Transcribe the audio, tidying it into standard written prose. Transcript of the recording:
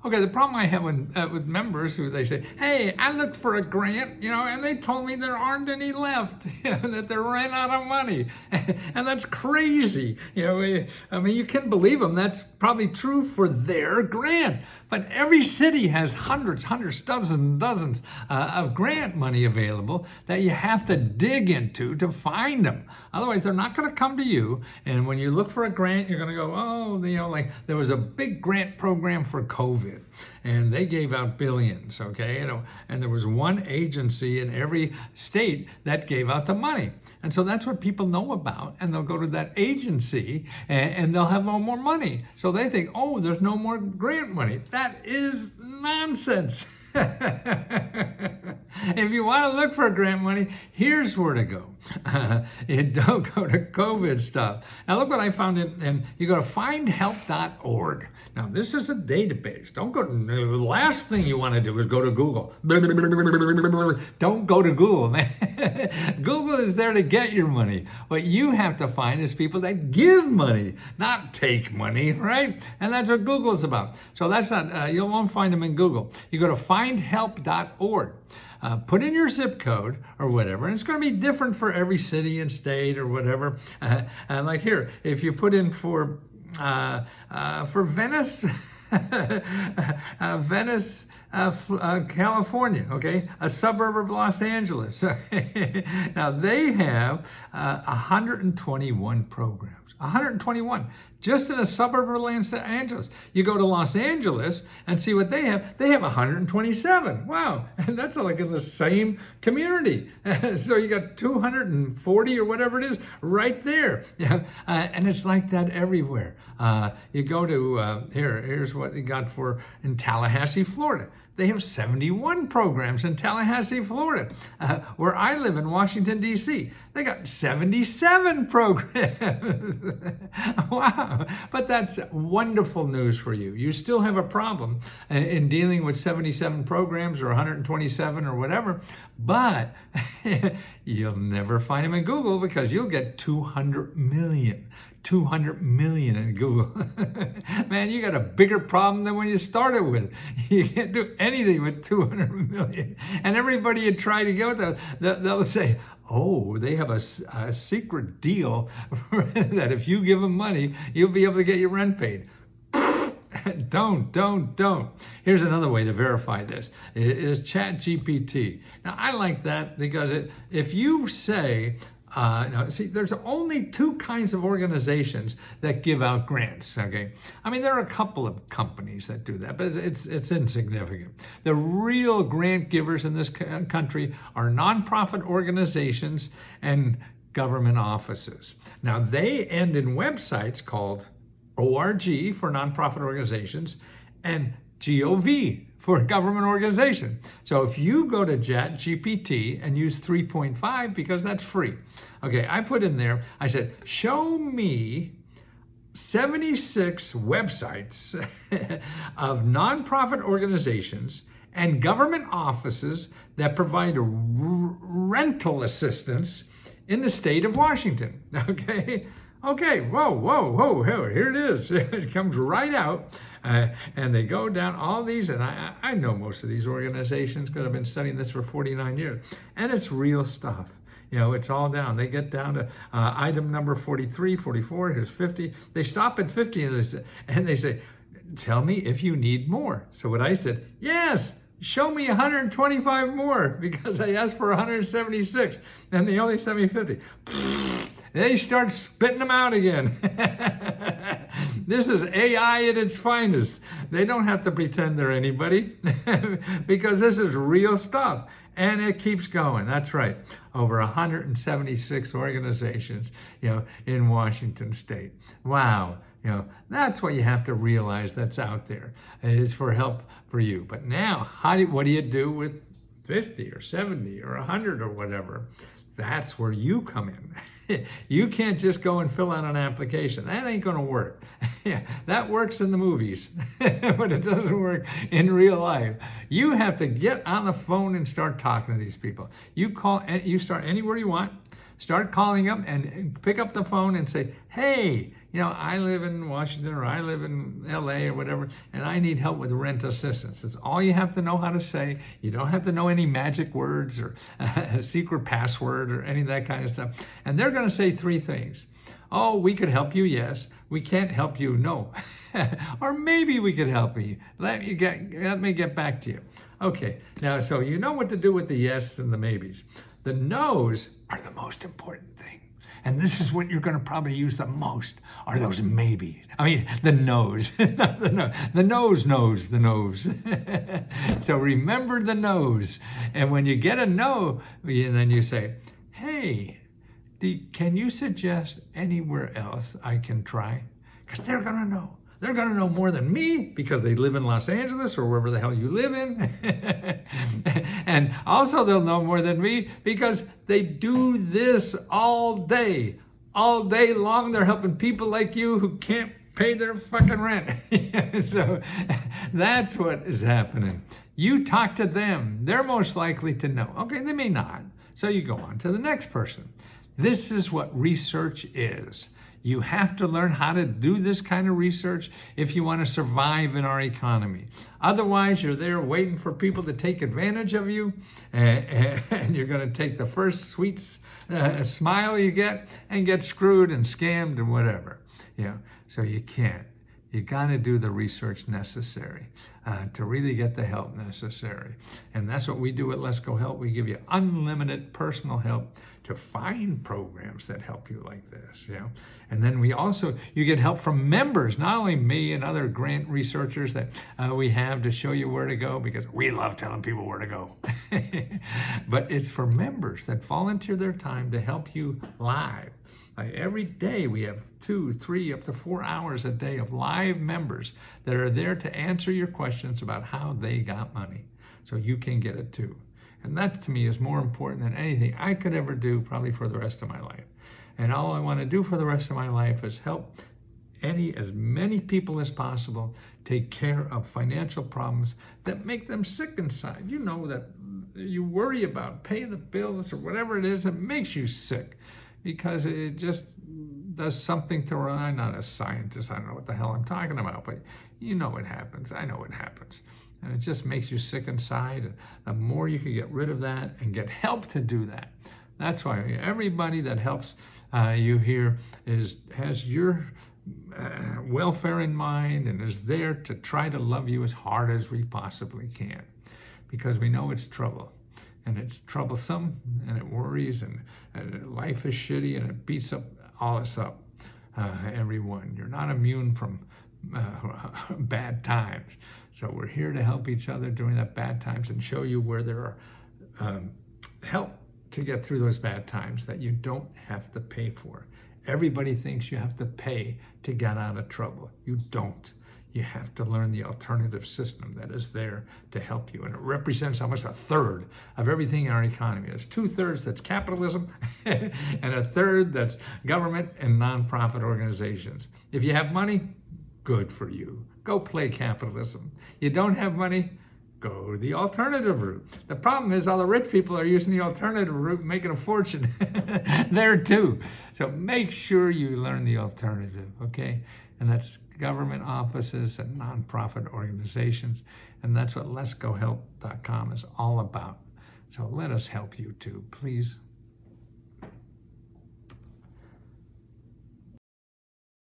Okay, the problem I have with members who they say, "Hey, I looked for a grant, and they told me there aren't any left, that they're ran out of money," and that's crazy. I mean, you can believe them. That's probably true for their grant, but every city has hundreds, dozens of grant money available that you have to dig into to find them. Otherwise, they're not going to come to you. And when you look for a grant, you're going to go, "Oh, like there was a big grant program for COVID, and they gave out billions, okay? And there was one agency in every state that gave out the money." And so that's what people know about, and they'll go to that agency and they'll have no more money. So they think, "Oh, there's no more grant money." That is nonsense. If you want to look for grant money, here's where to go. Don't go to COVID stuff. Now look what I found and you go to findhelp.org. Now this is a database. Don't go to, the last thing you want to do is go to Google. Don't go to Google, man. Google is there to get your money. What you have to find is people that give money, not take money, right? And that's what Google's about. So that's not, you won't find them in Google. You go to findhelp.org. Put in your zip code or whatever, and it's going to be different for every city and state or whatever. Like here, if you put in for Venice, Venice, California, okay, a suburb of Los Angeles. Now they have 121 programs, 121. Just in a suburb of Los Angeles. You go to Los Angeles and see what they have. They have 127. Wow. And that's like in the same community. So you got 240 or whatever it is right there. Yeah. And it's like that everywhere. You go to, here's what you got in Tallahassee, Florida. They have 71 programs in Tallahassee, Florida. Where I live in Washington, D.C., they got 77 programs. Wow. But that's wonderful news for you. You still have a problem in dealing with 77 programs or 127 or whatever, but you'll never find them in Google because you'll get 200 million. 200 million in Google. Man, you got a bigger problem than when you started with. You can't do anything with 200 million. And everybody you try to go with, they'll say, "Oh, they have a secret deal that if you give them money, you'll be able to get your rent paid." Don't. Here's another way to verify this, is ChatGPT. Now, I like that because if you say, now, see, there's only two kinds of organizations that give out grants, okay? I mean, there are a couple of companies that do that, but it's insignificant. The real grant givers in this country are nonprofit organizations and government offices. Now, they end in websites called ORG for nonprofit organizations and GOV for a government organization. So if you go to ChatGPT and use 3.5, because that's free. Okay, I put in there, I said, show me 76 websites of nonprofit organizations and government offices that provide rental assistance in the state of Washington. Okay, whoa, here it is. It comes right out. And they go down all these, and I know most of these organizations because I've been studying this for 49 years. And it's real stuff. It's all down. They get down to item number 43, 44, here's 50. They stop at 50 and they say, "Tell me if you need more." So what I said, yes, show me 125 more because I asked for 176 and they only sent me 50. They start spitting them out again. This is AI at its finest. They don't have to pretend they're anybody because this is real stuff. And it keeps going. That's right. Over 176 organizations, in Washington state. Wow. That's what you have to realize that's out there. It is for help for you. But now, what do you do with 50 or 70 or 100 or whatever? That's where you come in. You can't just go and fill out an application. That ain't going to work. That works in the movies, but it doesn't work in real life. You have to get on the phone and start talking to these people. You start anywhere you want. Start calling them and pick up the phone and say, "Hey, I live in Washington or I live in LA or whatever, and I need help with rent assistance. That's all you have to know how to say. You don't have to know any magic words or a secret password or any of that kind of stuff. And they're going to say three things. Oh, we could help you, yes. We can't help you, no. Or maybe we could help you. Let me get back to you. Okay, now so you know what to do with the yes and the maybes. The no's are the most important thing. And this is what you're going to probably use the most, are those maybes. I mean, the no's. Not the no. The nose knows the nose. So remember the no's. And when you get a no, then you say, hey, can you suggest anywhere else I can try? Because they're going to know. They're going to know more than me because they live in Los Angeles or wherever the hell you live in. And also they'll know more than me because they do this all day. All day long, they're helping people like you who can't pay their fucking rent. So that's what is happening. You talk to them. They're most likely to know. Okay, they may not. So you go on to the next person. This is what research is. You have to learn how to do this kind of research if you want to survive in our economy. Otherwise, you're there waiting for people to take advantage of you, and you're going to take the first sweet smile you get and get screwed and scammed and whatever. So you can't. You got to do the research necessary to really get the help necessary. And that's what we do at Let's Go Help. We give you unlimited personal help to find programs that help you like this, And then you get help from members, not only me and other grant researchers that we have to show you where to go, because we love telling people where to go. But it's for members that volunteer their time to help you live. Like every day we have 2, 3, up to 4 hours a day of live members that are there to answer your questions about how they got money, so you can get it too. And that to me is more important than anything I could ever do probably for the rest of my life. And all I want to do for the rest of my life is help as many people as possible take care of financial problems that make them sick inside. You know that you worry about paying the bills or whatever it is that makes you sick because it just does something to, I'm not a scientist, I don't know what the hell I'm talking about, but you know it happens. I know it happens. And it just makes you sick inside. And the more you can get rid of that and get help to do that. That's why everybody that helps you here has your welfare in mind and is there to try to love you as hard as we possibly can. Because we know it's trouble. And it's troublesome and it worries and life is shitty and it beats all us up, everyone. You're not immune from bad times. So we're here to help each other during that bad times and show you where there are help to get through those bad times that you don't have to pay for. Everybody thinks you have to pay to get out of trouble. You don't. You have to learn the alternative system that is there to help you. And it represents almost 1/3 of everything in our economy. There's 2/3 that's capitalism and 1/3 that's government and nonprofit organizations. If you have money, good for you. Go play capitalism. You don't have money, go the alternative route. The problem is all the rich people are using the alternative route, making a fortune there too. So make sure you learn the alternative, okay? And that's government offices and nonprofit organizations. And that's what letsgohelp.com is all about. So let us help you too, please.